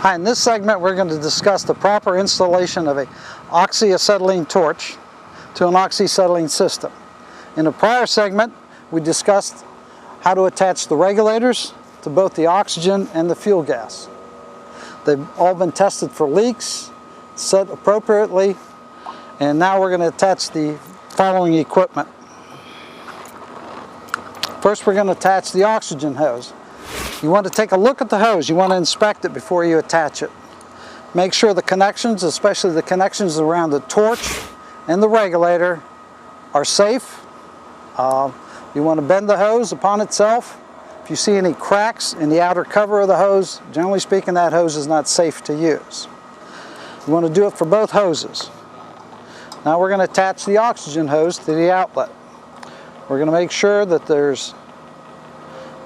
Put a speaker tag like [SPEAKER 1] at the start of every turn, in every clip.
[SPEAKER 1] Hi, in this segment we're going to discuss the proper installation of a oxyacetylene torch to an oxyacetylene system. In a prior segment we discussed how to attach the regulators to both the oxygen and the fuel gas. They've all been tested for leaks, set appropriately, and now we're going to attach the following equipment. First we're going to attach the oxygen hose. You want to take a look at the hose. You want to inspect it before you attach it. Make sure the connections, especially the connections around the torch and the regulator, are safe. You want to bend the hose upon itself. If you see any cracks in the outer cover of the hose, generally speaking, that hose is not safe to use. You want to do it for both hoses. Now we're going to attach the oxygen hose to the outlet. We're going to make sure that there's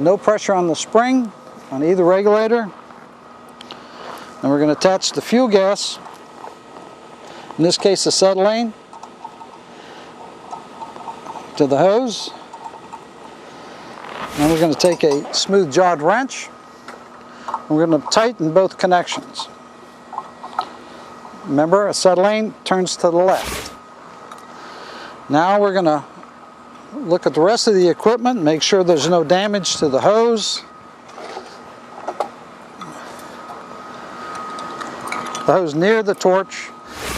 [SPEAKER 1] no pressure on the spring on either regulator. And we're going to attach the fuel gas, in this case acetylene, to the hose. And we're going to take a smooth jawed wrench and we're going to tighten both connections. Remember, acetylene turns to the left. Now we're going to look at the rest of the equipment, make sure there's no damage to the hose. The hose near the torch,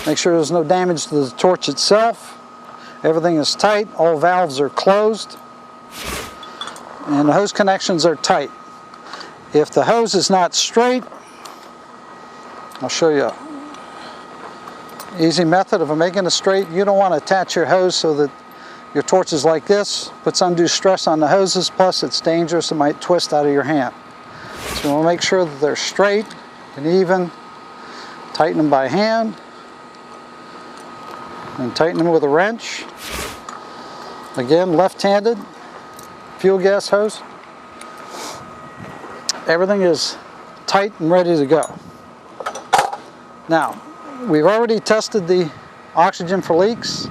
[SPEAKER 1] make sure there's no damage to the torch itself. Everything is tight, all valves are closed, and the hose connections are tight. If the hose is not straight, I'll show you an easy method of making it straight. You don't want to attach your hose so that your torch is like this, puts undue stress on the hoses, plus it's dangerous, it might twist out of your hand. So we'll make sure that they're straight and even, tighten them by hand, and tighten them with a wrench. Again, left-handed, fuel gas hose. Everything is tight and ready to go. Now, we've already tested the oxygen for leaks,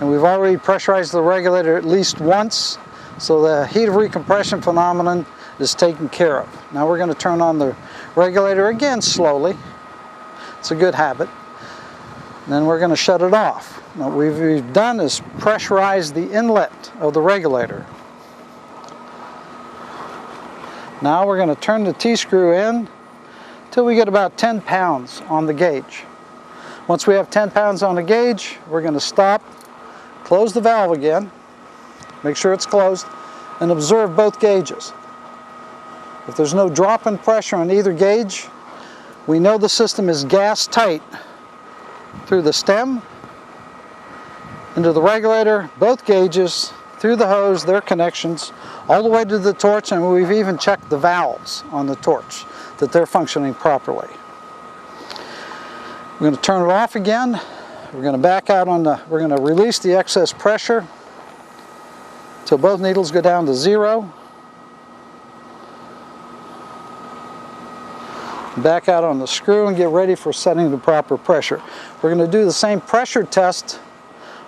[SPEAKER 1] and we've already pressurized the regulator at least once, so the heat of recompression phenomenon is taken care of. Now we're going to turn on the regulator again slowly. It's a good habit. And then we're going to shut it off. Now what we've done is pressurize the inlet of the regulator. Now we're going to turn the T-screw in until we get about 10 pounds on the gauge. Once we have 10 pounds on the gauge, we're going to stop, close the valve again, make sure it's closed, and observe both gauges. If there's no drop in pressure on either gauge, we know the system is gas tight through the stem, into the regulator, both gauges, through the hose, their connections, all the way to the torch, and we've even checked the valves on the torch, that they're functioning properly. We're going to turn it off again. We're going to back out on the, we're going to release the excess pressure until both needles go down to 0. Back out on the screw and get ready for setting the proper pressure. We're going to do the same pressure test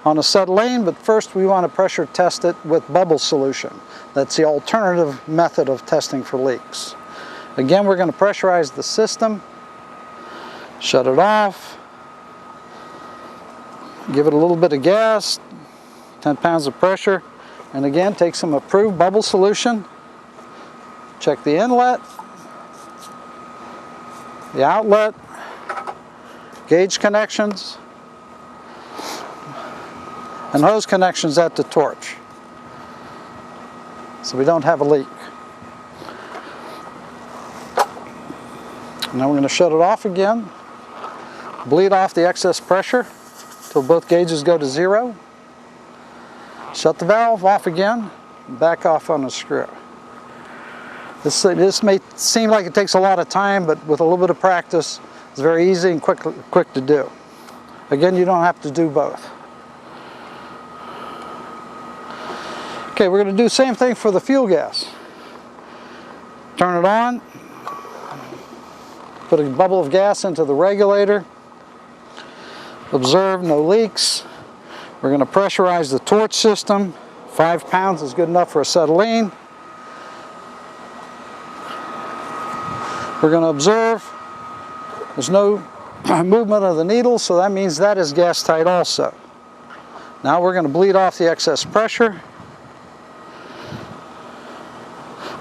[SPEAKER 1] on acetylene, but first we want to pressure test it with bubble solution. That's the alternative method of testing for leaks. Again, we're going to pressurize the system, shut it off, give it a little bit of gas, 10 pounds of pressure, and again take some approved bubble solution, check the inlet, the outlet, gauge connections, and hose connections at the torch, so we don't have a leak. Now we're going to shut it off again, bleed off the excess pressure until both gauges go to 0. Shut the valve off again, and back off on the screw. This may seem like it takes a lot of time, but with a little bit of practice, it's very easy and quick to do. Again, you don't have to do both. Okay, we're going to do the same thing for the fuel gas. Turn it on, put a bubble of gas into the regulator, observe no leaks. We're going to pressurize the torch system. 5 pounds is good enough for acetylene. We're going to observe There's no movement of the needle, so that means that is gas tight also. Now we're going to bleed off the excess pressure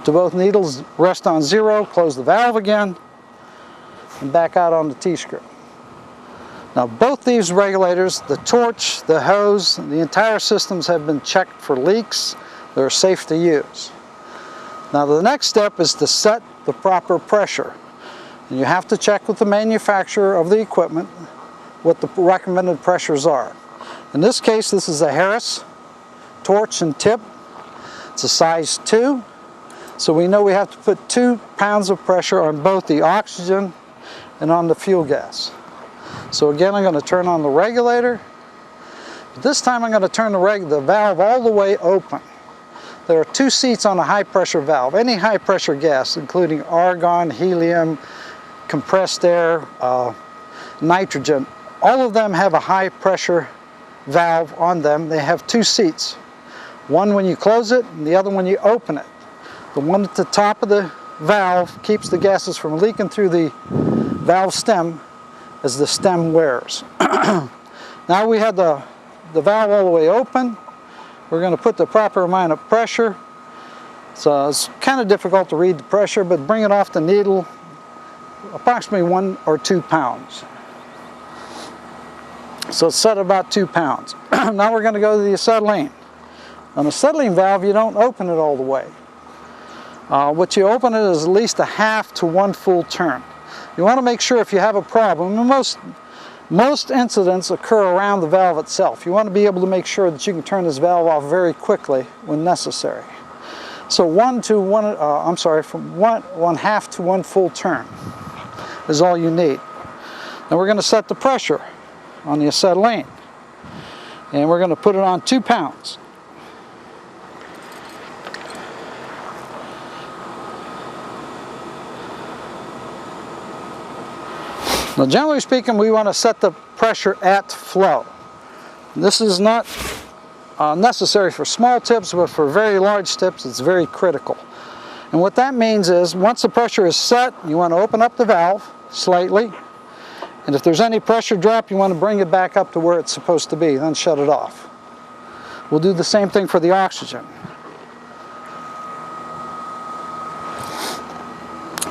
[SPEAKER 1] to both needles rest on 0, close the valve again, and back out on the T-screw. Now both these regulators, the torch, the hose, the entire systems have been checked for leaks. They're safe to use. Now the next step is to set the proper pressure. And you have to check with the manufacturer of the equipment what the recommended pressures are. In this case, this is a Harris torch and tip. It's a size 2. So we know we have to put 2 pounds of pressure on both the oxygen and on the fuel gas. So again, I'm going to turn on the regulator. But this time I'm going to turn the valve all the way open. There are 2 seats on a high pressure valve. Any high pressure gas, including argon, helium, compressed air, nitrogen, all of them have a high pressure valve on them. They have 2 seats. One when you close it and the other when you open it. The one at the top of the valve keeps the gases from leaking through the valve stem as the stem wears. Now we have the valve all the way open. We're going to put the proper amount of pressure. So it's kind of difficult to read the pressure, but bring it off the needle approximately 1 or 2 pounds. So it's set at about 2 pounds. Now we're going to go to the acetylene. On a acetylene valve, you don't open it all the way. What you open it is at least a half to 1 full turn. You want to make sure if you have a problem, and most incidents occur around the valve itself. You want to be able to make sure that you can turn this valve off very quickly when necessary. So from one half to 1 full turn is all you need. Now we're going to set the pressure on the acetylene, and we're going to put it on 2 pounds. Now generally speaking, we want to set the pressure at flow. This is not necessary for small tips, but for very large tips it's very critical. And what that means is once the pressure is set, you want to open up the valve slightly, and if there's any pressure drop, you want to bring it back up to where it's supposed to be, then shut it off. We'll do the same thing for the oxygen.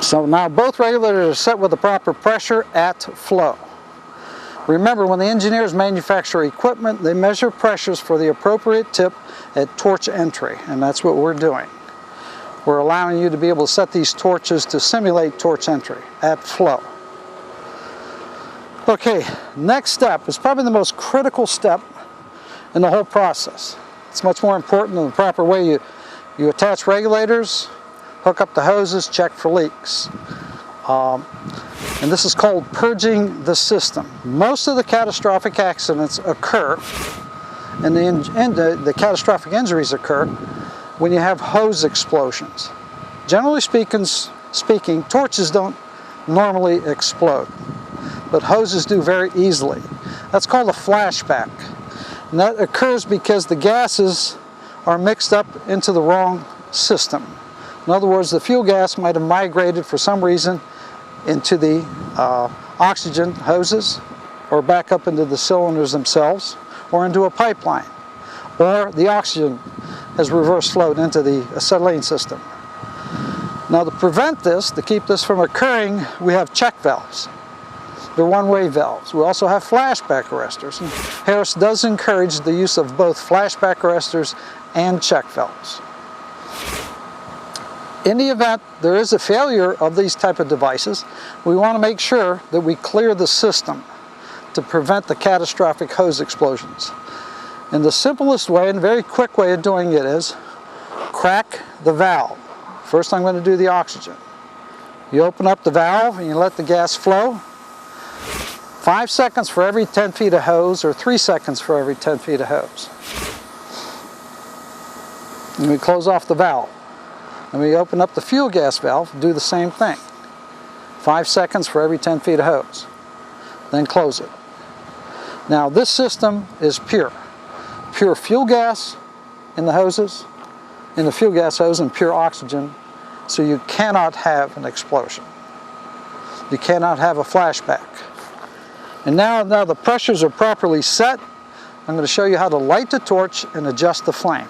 [SPEAKER 1] So now both regulators are set with the proper pressure at flow. Remember, when the engineers manufacture equipment, they measure pressures for the appropriate tip at torch entry, and that's what we're doing. We're allowing you to be able to set these torches to simulate torch entry at flow. Okay, next step is probably the most critical step in the whole process. It's much more important than the proper way you attach regulators, hook up the hoses, check for leaks. And this is called purging the system. Most of the catastrophic accidents occur, and the catastrophic injuries occur when you have hose explosions. Generally speaking, torches don't normally explode, but hoses do very easily. That's called a flashback. And that occurs because the gases are mixed up into the wrong system. In other words, the fuel gas might have migrated for some reason into the oxygen hoses, or back up into the cylinders themselves, or into a pipeline, or the oxygen has reverse flowed into the acetylene system. Now to prevent this, to keep this from occurring, we have check valves. They're one-way valves. We also have flashback arresters. And Harris does encourage the use of both flashback arresters and check valves. In the event there is a failure of these type of devices, we want to make sure that we clear the system to prevent the catastrophic hose explosions. And the simplest way and very quick way of doing it is crack the valve. First I'm going to do the oxygen. You open up the valve and you let the gas flow. 5 seconds for every 10 feet of hose, or 3 seconds for every 10 feet of hose. And we close off the valve. And we open up the fuel gas valve, do the same thing. 5 seconds for every 10 feet of hose. Then close it. Now this system is pure. Pure fuel gas in the hoses, in the fuel gas hose, and pure oxygen, so you cannot have an explosion. You cannot have a flashback. And now the pressures are properly set. I'm going to show you how to light the torch and adjust the flame.